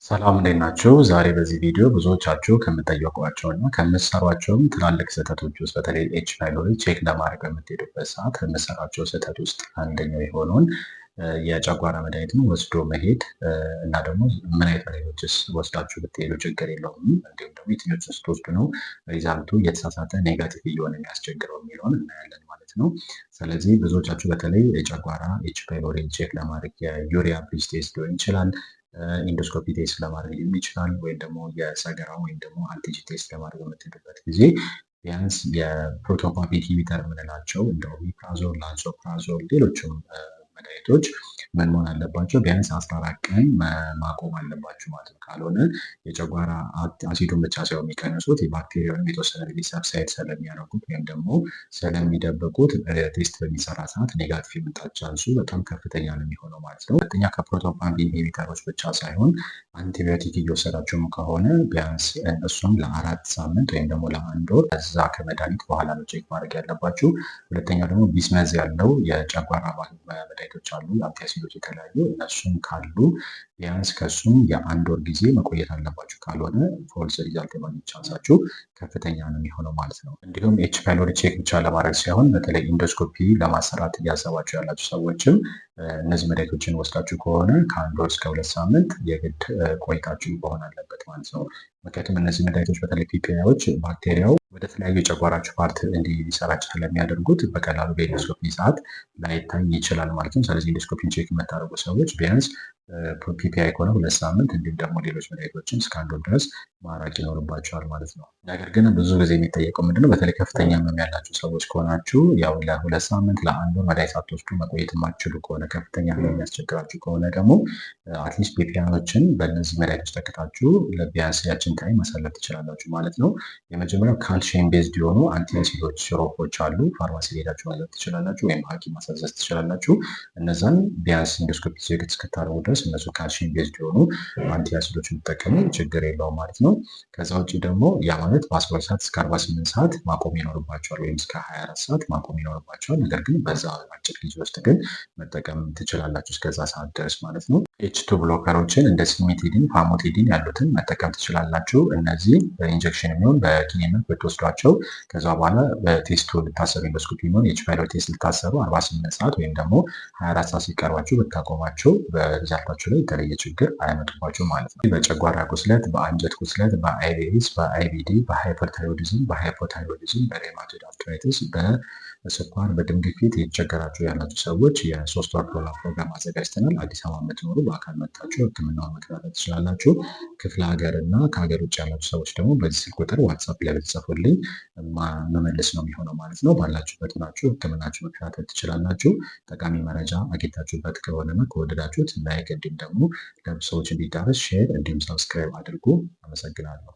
ሰላም እንዴት ናችሁ? ዛሬ በዚህ ቪዲዮ ብዙዎቻችሁ ከምትጠየቋቸው እና ከምትሰሯቸውም ትላልቅ ስህተቶች ውስጥ በተለይ ኤች ፓይሎሪ ቼክ ለማድረግ በምትሄዱበት ሰዓት ከምትሰራቸው ስህተት ውስጥ አንደኛው የሆነውን የጨጓራ መድኃኒትን ወስዶ መሄድ እና ደግሞ ምን አይነት መድኃኒቶችስ ወስዳችሁ ብትሄዱ ችግር የለውም፣ እንዲሁም ደግሞ የትኞቹን ስትወስዱ ነው ሪዛልቱ እየተሳሳተ ኔጋቲቭ እየሆነ የሚያስቸግረው የሚለውን እናያለን ማለት ነው። ስለዚህ ብዙዎቻችሁ በተለይ የጨጓራ ኤች ፓይሎሪ ቼክ ለማድረግ የዩሪያ ብሪዝ ቴስት ሊሆን ይችላል፣ ኢንዶስኮፒ ቴስት ለማድረግ ሊሆን ይችላል፣ ወይም ደግሞ የሰገራ ወይም ደግሞ አንቲጂ ቴስት ለማድረግ በምትሄዱበት ጊዜ ቢያንስ የፕሮቶን ፓምፕ ኢንሂቢተር የምንላቸው እንደ ኦሚፕራዞል፣ ላንሶፕራዞል ሌሎችም መድኃኒቶች ምን መሆን አለባቸው? ቢያንስ 14 ቀን ማቆም አለባቸው ማለት ነው። ካልሆነ የጨጓራ አሲዱን ብቻ ሳይሆን የሚቀንሱት የባክቴሪያውን የተወሰነ ጊዜ ሰብሳይድ ስለሚያደርጉት ወይም ደግሞ ስለሚደብቁት ቴስት በሚሰራ ሰዓት ኔጋቲቭ የመምጣት ቻንሱ በጣም ከፍተኛ ነው የሚሆነው ማለት ነው። ሁለተኛ ከፕሮቶን ፓምፕ ኢንሂቢተሮች ብቻ ሳይሆን አንቲቢዮቲክ እየወሰዳችሁም ከሆነ ቢያንስ እሱም ለ4 ሳምንት ወይም ደግሞ ለ1 ወር ከዛ ከመድኃኒት በኋላ ነው ቼክ ማድረግ ያለባችሁ። ሁለተኛ ደግሞ ቢስመዝ ያለው የጨጓራ መድኃኒቶች አሉ፣ አንቲአሲዶች የተለያዩ እነሱም ካሉ ቢያንስ ከሱም የ1 ወር ጊዜ መቆየት አለባችሁ። ካልሆነ ፎልስ ሪዛልት የማግኘት ቻንሳችሁ ከፍተኛ ነው የሚሆነው ማለት ነው። እንዲሁም ኤች ፓይሎሪ ቼክ ብቻ ለማድረግ ሳይሆን በተለይ ኢንዶስኮፒ ለማሰራት እያሰባችሁ ያላችሁ ሰዎችም እነዚህ መድኃኒቶችን ወስዳችሁ ከሆነ ከ1 ወር እስከ 2 ሳምንት የግድ ቆይታችሁ መሆን አለበት ማለት ነው። ምክንያቱም እነዚህ መድኃኒቶች በተለይ ፒፒአይዎች ባክቴሪያው ወደ ተለያዩ የጨጓራችሁ ፓርት እንዲሰራጭ ስለሚያደርጉት በቀላሉ በኢንዶስኮፒ ሰዓት ላይታይ ይችላል ማለት ነው። ስለዚህ ኢንዶስኮፒን ቼክ የምታደርጉ ሰዎች ቢያንስ ፒፒአይ ከሆነ 2 ሳምንት እንዲሁም ደግሞ ሌሎች መድኃኒቶችን እስከ 1 ወር ድረስ ማራቅ ይኖርባቸዋል ማለት ነው። ነገር ግን ብዙ ጊዜ የሚጠየቀው ምንድነው በተለይ ከፍተኛ ህመም ያላችሁ ሰዎች ከሆናችሁ ያው ለ2 ሳምንት ለ1 ወር መድኃኒት ሳትወስዱ መቆየት የማትችሉ ከሆነ ከፍተኛ ህመም የሚያስቸግራችሁ ከሆነ ደግሞ አትሊስት ፒፒአይዎችን በእነዚህ መድኃኒቶች ተክታችሁ ለቢያንስ ያችን ታይም ማሳለፍ ትችላላችሁ ማለት ነው። የመጀመሪያው ካልሽየም ቤዝድ የሆኑ አንቲአሲዶች ሲሮፖች አሉ። ፋርማሲ ሄዳችሁ ማግኘት ትችላላችሁ ወይም ሐኪም ማሳዘዝ ትችላላችሁ። እነዛን ቢያንስ ኢንዶስኮፒ ቼክ እስክታደርጉ ድረስ እነሱ ካልሽየም ቤዝድ የሆኑ አንቲአሲዶች የምትጠቀሙ ችግር የለውም ማለት ነው። ከዛ ውጭ ደግሞ ያ ማለት በ12 ሰዓት እስከ 48 ሰዓት ማቆም ይኖርባቸዋል ወይም እስከ 24 ሰዓት ማቆም ይኖርባቸዋል። ነገር ግን በዛ አጭር ጊዜ ውስጥ ግን መጠቀም ትችላላችሁ እስከዛ ሰዓት ድረስ ማለት ነው። ኤች2 ብሎከሮችን እንደ ሲሚቲዲን፣ ፋሞቲዲን ያሉትን መጠቀም ትችላላችሁ። እነዚህ በኢንጀክሽን የሚሆን በኪኒን ብትወስዷቸው ከዛ በኋላ በቴስቱ ልታሰሩ ኢንዶስኮፒ የሚሆን ኤች ፓይሎሪ ቴስት ልታሰሩ 48 ሰዓት ወይም ደግሞ 24 ሰዓት ሲቀርባችሁ ብታቆማቸው በሪዛልታችሁ ላይ የተለየ ችግር አያመጡባቸው ማለት ነው። በጨጓራ ቁስለት፣ በአንጀት ቁስለት፣ በአይቢኤስ፣ በአይቢዲ፣ በሃይፐርታይሮዲዝም፣ በሃይፖታይሮዲዝም፣ በሬማቶይድ አርትራይትስ፣ በስኳር፣ በደም ግፊት የተቸገራችሁ ያላችሁ ሰዎች የ3 ወር ፕሮግራም አዘጋጅተናል። አዲስ አበባ የምትኖሩ በአካል መጥታችሁ ሕክምናውን መከታተል ትችላላችሁ። ክፍለ ሀገር እና ከሀገር ውጭ ያላችሁ ሰዎች ደግሞ በዚህ ስልክ ቁጥር ዋትሳፕ ላይ ብትጽፉልኝ መመለስ ነው የሚሆነው ማለት ነው። ባላችሁበት ናችሁ ሕክምናችሁ መከታተል ትችላላችሁ። ጠቃሚ መረጃ አግኝታችሁበት ከሆነና ከወደዳችሁት ላይክ እንዲሁም ደግሞ ለሰዎች እንዲዳረስ ሼር እንዲሁም ሰብስክራይብ አድርጉ። አመሰግናለሁ።